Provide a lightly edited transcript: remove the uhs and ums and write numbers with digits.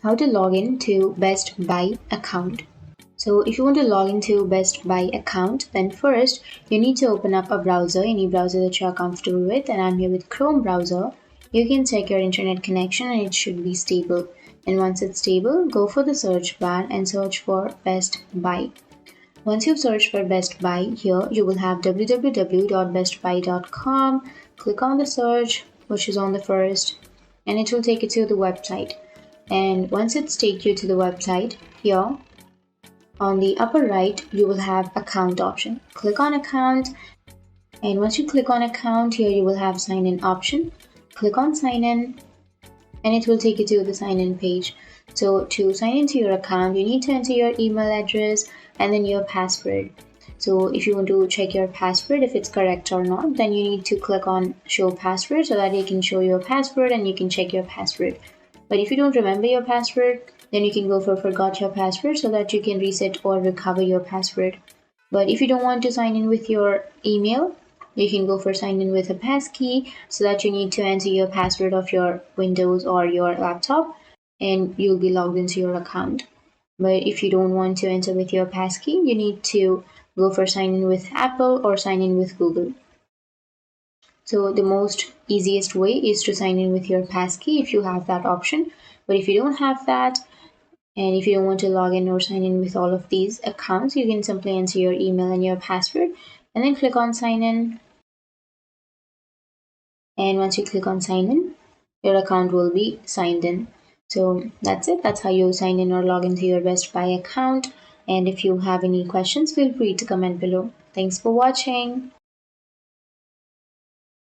how to log in to Best Buy account. So if you want to log into Best Buy account, then first you need to open up a browser, any browser that you are comfortable with, and I'm here with Chrome browser. You can check your internet connection and it should be stable. And once it's stable, go for the search bar and search for Best Buy. Once you've searched for Best Buy, here you will have www.bestbuy.com. Click on the search, which is on the first, and it will take you to the website. And once it's take you to the website, here on the upper right, you will have account option. Click on account, and once you click on account, here you will have sign in option. Click on sign in, and it will take you to the sign in page. So to sign into your account, you need to enter your email address and then your password. So if you want to check your password, if it's correct or not, then you need to click on show password so that it can show your password and you can check your password. But if you don't remember your password, then you can go for forgot your password so that you can reset or recover your password. But if you don't want to sign in with your email, you can go for sign in with a passkey so that you need to enter your password of your Windows or your laptop and you'll be logged into your account. But if you don't want to enter with your passkey, you need to go for sign in with Apple or sign in with Google. So the most easiest way is to sign in with your passkey if you have that option. But if you don't have that, and if you don't want to log in or sign in with all of these accounts, you can simply enter your email and your password and then click on sign in. And once you click on sign in, your account will be signed in. So that's it. That's how you sign in or log into your Best Buy account. And if you have any questions, feel free to comment below. Thanks for watching.